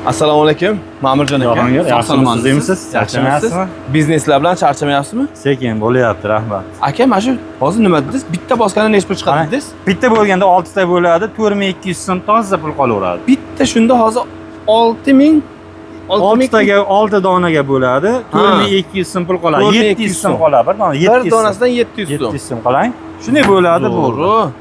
Assalomu alaykum. Ma'murjon aka. Yaxshimisiz, deyimsiz? Charchamayapsizmi? Bizneslar bilan charchamayapsizmi? Sekin bo'lyapti, rahmat. Aka, mana shu hozir nima dedingiz? Bitta bosganda necha pul chiqadi dedingiz? Bitta bo'lganda 6 ta bo'ladi, 4200 so'm toza pul qolaveradi. Bitta shunda hozir 6000 6 taga 6 donaga bo'ladi, 4200 so'm pul qoladi. 700 so'm qoladi. Bir dona 700. Bir donasidan 700 so'm. 700 so'm qolang. Shunday bo'ladi bu.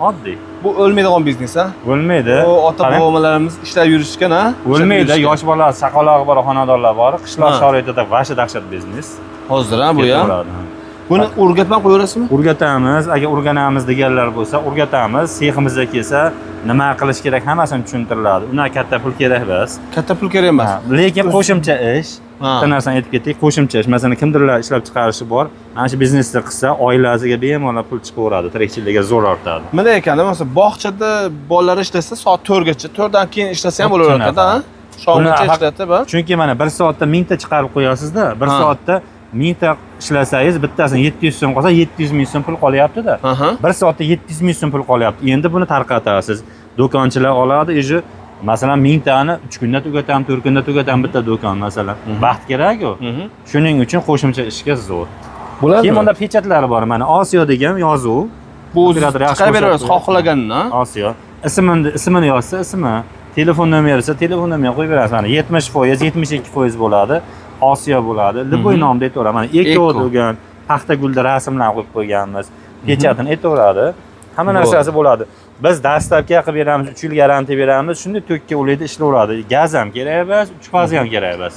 Oddiy. Bu o'lmaydigan biznes ha? O'lmaydi. O ota-bobolarimiz ishlab yurishgan ha? O'lmaydi. Yosh bolalar, chaqaloq bor, xonadonlar bor. Qishloq sharoitida vasha dahshat biznes. Hozir ha bu ya. Buni o'rgatmay qo'yaverasizmi? O'rgatamiz. Agar o'rganamiz deganlar bo'lsa, o'rgatamiz. Seximizga kelsa, nima qilish kerak hammasini tushuntiriladi. Undan katta pul kerak emas. Katta pul kerak emas. Lekin qo'shimcha ish. Bitta narsani aytib ketdik, qo'shimcha ish. Masalan, kimdirlar ishlab chiqarishi bor. Mana shu biznesni qilsa, oilasiga bemalol pul chiqaveradi, tirikchilikka zo'r ortadi. Bunday ekanda, masalan, bog'chada bolalar ishlasa, soat 4 gacha, 4 dan keyin ishlasa ham bo'laveradi-da, ha? Shomgacha ishlatib, ha? Chunki mana 1 soatda 1000 ta chiqarib qo'yasiz-da, 1 soatda 1000 ta ishlasangiz, bittasini 700 so'm qolsa, 700 ming so'm pul qolyapti-da. 1 soatda 700 ming so'm pul qolyapti. Endi buni tarqatasiz. Do'konchilar oladi, masalan 1000 tani 3 kunda tugatamiz, 4 kunda tugatamiz bitta do'kon masalan. Vaqt kerak-ku. Shuning uchun qo'shimcha ishga zo'r. Bo'ladi. Keyin bunda pechatlari bor. Mana Osiyo degan yozuv. Bu chiqaraverasiz xohlaganini, Osiyo. Ismini yozsa, ismi, telefon nomeri esa telefon nomeri qo'yib berasiz. Mana 70%, 72% bo'ladi. Osiyo bo'ladi. Liboy nomda aytaveradi. Mana Eko degan paxta gulda rasmlar qo'yib qo'yganmiz. Pechatini aytaveradi. Hamma narsasi bo'ladi. Biz dastlabki qilib beramiz, 3 yil garantiya beramiz. Shunday to'kka ulayda ishlaveradi. Gaz ham kerak emas, 3 fazi ham kerak emas.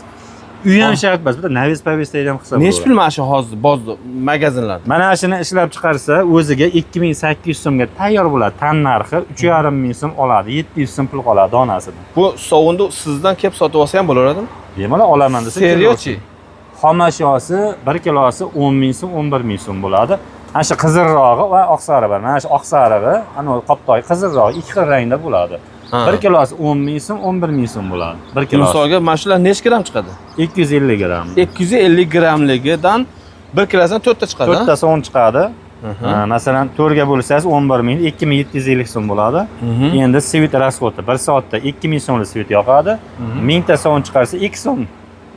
Uy ham shart emas, bitta navis povestda ham qilsa bo'ladi. Nechta pul mana shu hozir bozor magazinlarda? Mana shuni ishlab chiqarsa, o'ziga 2800 so'mga tayyor bo'ladi. Tan narxi 3,5 ming so'm oladi. 700 so'm pul qoladi donasidan. Bu sovunda sizdan kelib sotib olsa ham bo'laveradimi? Bemalol olaman desa, Seriochi. Xomashyosi 1 kilosi 10 ming so'm, 11 ming so'm bo'ladi. Ana shu qizilrog'i va oqsari bor. Mana shu oqsarig'i, ana qoptoy qizilrog'i ikki xil rangda bo'ladi. 1 kilosi 10 ming so'm, 11 ming so'm bo'ladi. 1 kilosi. Misolga mana shular necha gramm chiqadi? 250 gramm. 250 grammligidan 1 kilosidan 4 ta chiqadi, ha? 4 tasi 10 chiqadi. Masalan, 4 ga bo'lsangiz 11 ming, 2750 so'm bo'ladi. Endi svit rasxodi 1 soatda 2000 so'mlik svit yoqadi. 1000 ta sovun chiqarsa 2 so'm.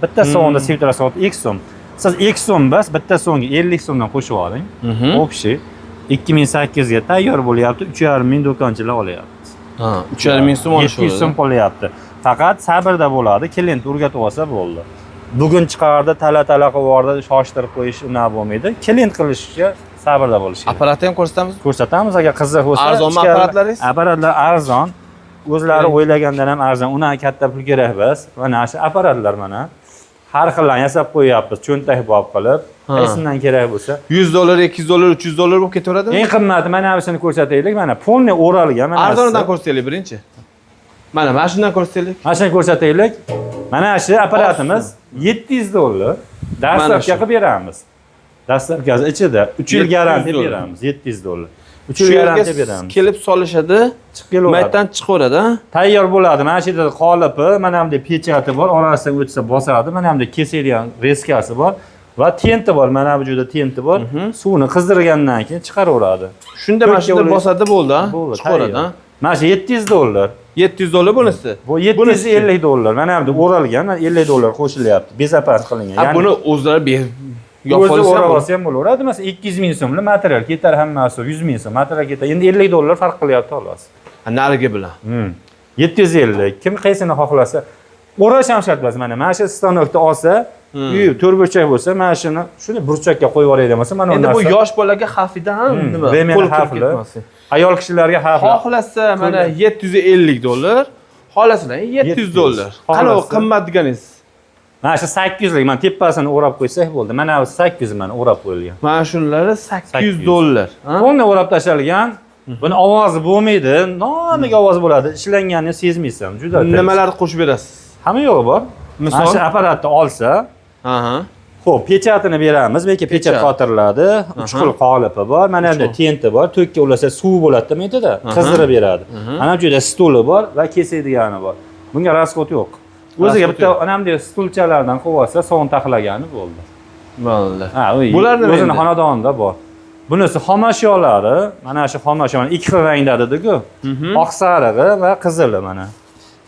Bitta sovunda svit rasxodi 2 so'm. Siz 2 so'm bas, bitta so'mga 50 so'mdan qo'shib oling. Общий 2800 ga tayyor bo'lyapti, 3,5 ming do'konchilar olyapti. 3,5 ming so'm olish 700 so'm qolyapti. Faqat sabrda bo'ladi, klient o'rgatib olsa bo'ldi. Bugun chiqardi, tala qilib yubordi, shoshtirib qo'yish unaqa bo'lmaydi. Klient qilishga sabrda bo'lish kerak. Apparatni ham ko'rsatamiz? Ko'rsatamiz, agar qiziq bo'lsa. Arzonmi apparatlaringiz? Apparatlar arzon. O'zlari o'ylagandan ham arzon. Unaqa katta pul kerak emas. Mana shu apparatlar mana. Har xillarni yasab qo'yapmiz, cho'ntak bob qilib. Qaysidan kerak bo'lsa, $100, $200, $300 bo'lib ketaveradimi? Eng qimmati mana shuni ko'rsataylik. Mana polni o'ralgan mana. Arzonidan ko'rsataylik birinchi. Mana shundan ko'rsataylik. Mana shuni ko'rsataylik. Mana shu apparatimiz $700. Dastlabki qilib beramiz. Dastlabki ichida 3 yil garantiya beramiz, $700. 3 yil garantiya beramiz. Kelib solishadi, chiqib kelaveradi. maytdan chiqaveradi, ha? Tayyor bo'ladi. Mana shu yerda qolipi, mana bunday pechati bor, orasidan o'tsa bosadi. Mana bunday kesilgan reskasi bor va tenti bor. Mana bu joyda tenti bor. Suvni qizdirgandan keyin chiqaraveradi. Shunda mana shunda bosadi bo'ldi, ha? Chiqaveradi, ha? Mana shu $700. $700 bunisi. Bu $750. Mana bu o'ralgan, $50 qo'shilyapti. Bezapart qilingan. Ya'ni buni o'zlari O'zi o'ralsa ham bo'laveradi. Masalan, 200 ming so'mlik material ketar hammasi, 100 ming so'm material ketar. Endi $50 farq qilyapti xolos. Narigi bilan. 750. Kim qaysini xohlasa, o'rash ham shart emas. Mana shu stanokda olsa, uy 4 burchak bo'lsa, mana shuni burchakka qo'yib yuboraylik demasa, mana endi bu yosh bolaga xavfidan nima? Qo'l xavfli. Ayol kishilarga xavfli. Xohlasa mana $750, xohlasizlar $700. Qani u qimmat deganingiz? Mana shu 800 lik, mana tepasini o'rab qo'ysak bo'ldi. Mana bu 800 mana o'rab qo'yilgan. Mana shunlari $800. Buni o'rab tashalgan. Buni ovozi bo'lmaydi, nomiga ovoz bo'ladi. Ishlanganini sezmaysan. Juda. Nimalarni qo'shib berasiz? Hamma yo'q bor. Mana shu apparatni olsa, xo'p, pechatini beramiz. Lekin pechat qotiriladi. 3 xil qolipi bor. Mana bunda tenti bor. To'kka ulasa suv bo'ladi demaydi-da, qizdirib beradi. Mana bu yerda stuli bor va kesaydigani bor. Bunga rasxod yo'q. O'ziga bitta anamdek stulchalardan qilib olsa, sovun taxlagani bo'ldi. Bo'ldi. Bularning o'zini xonadonida bor. Bunisi xomashyolari, mana shu xomashyo mana ikki xil rangda dedi-ku. Oq sarig'i va qizili mana.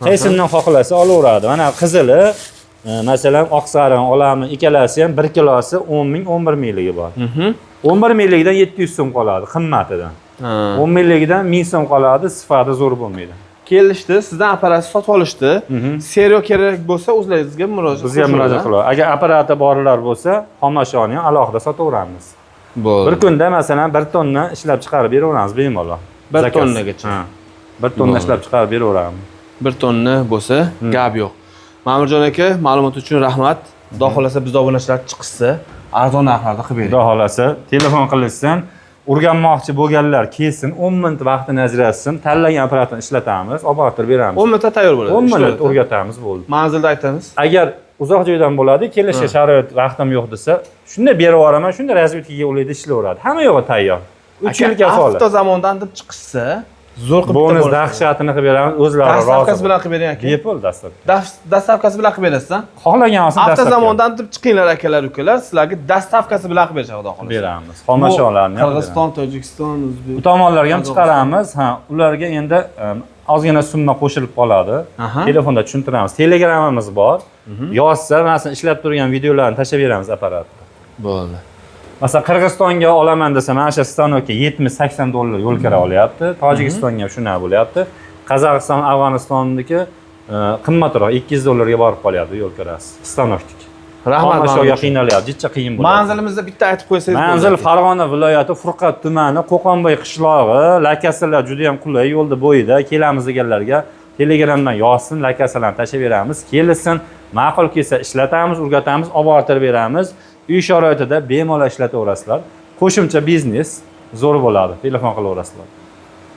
Qaysini xohlasa olaveradi. Mana qizili, masalan, oq sariq olamiz, ikkalasi ham 1 kilosi 10 ming, 11 mingligi bor. 11 mingligidan 700 so'm qoladi qimmatida. 10 mingligidan 1000 so'm qoladi, sifati zo'r bo'lmaydi. Kelishdi, sizdan apparatni sotib olishdi. Serial kerak bo'lsa, o'zlaringizga murojaat Bizga murojaat qiladi. Agar apparati borlar bo'lsa, xomashoni ham alohida sotaveramiz. Bo'ldi. Bir kunda masalan 1 tonna ishlab chiqarib beraveramiz bemalol. 1 tonnagacha. 1 tonna ishlab chiqarib beraveramiz. 1 tonna bo'lsa, gap yo'q. Ma'murjon aka, ma'lumot uchun rahmat. Xudo xolasa bizda obunachilar chiqsa, arzon narxlarda qilib bering. Xudo xolasa, telefon qilishsin, o'rganmoqchi bo'lganlar kelsin, 10 minut vaqtini ajratsin, tanlagan apparatni ishlatamiz, olib borib beramiz. 10 minutda tayyor bo'ladi. 10 minut o'rgatamiz, bo'ldi. Manzilda aytamiz. Agar uzoq joydan bo'ladi, kelishga sharoit vaqtim yo'q desa, shunda berib yuboraman, shunda razvedkaga ulaydi ishlayveradi. Hamma yo'g'i tayyor. 3 yil kafolat. Avto zamondan deb chiqsa, zo'r qilib bonus dahshatini qilib beramiz, o'zlari rozi. Dastavkasi bilan qilib bering aka. Bepul dastavka. Dastavkasi bilan qilib berasiz-a? Xohlagan olsin Avto zamondan deb chiqinglar akalar, ukalar, sizlarga dastavkasi bilan qilib berishadi Xudo xolasa. Beramiz. Xomashyolarni ham. Qirg'iziston, Tojikiston, O'zbek. Bu tomonlarga ham chiqaramiz. Ha, ularga endi ozgina summa qo'shilib qoladi. Telefonda tushuntiramiz. Telegramimiz bor. Yozsa, masalan, ishlab turgan videolarni tashlab beramiz apparatga. Bo'ldi. Masalan, Qirg'izistonga olaman desa, mana shu stanokka 70-80 dollar yo'l kira olyapti. Tojikistonga ham shunday bo'lyapti. Qozog'iston, Afg'onistonniki qimmatroq 200 dollarga borib qolyapti yo'l kirasi. Stanoknik. Rahmat. Xomashyoga qiynalyapti, jichcha qiyin bo'ladi. Manzilimizni bitta aytib qo'ysangiz bo'ladi. Manzil Farg'ona viloyati Furqat tumani, Qo'qonboy qishlog'i, lokatsiyalar juda ham qulay, yo'lda bo'yida. Kelamiz deganlarga Telegramdan yozsin, lokatsiyalarni tashlab beramiz. Kelsin, ma'qul kelsa ishlatamiz, o'rgatamiz, olib borib beramiz. Uy sharoitida bemalol ishlataverasizlar. Qo'shimcha biznes zo'r bo'ladi. Telefon qilaverasizlar.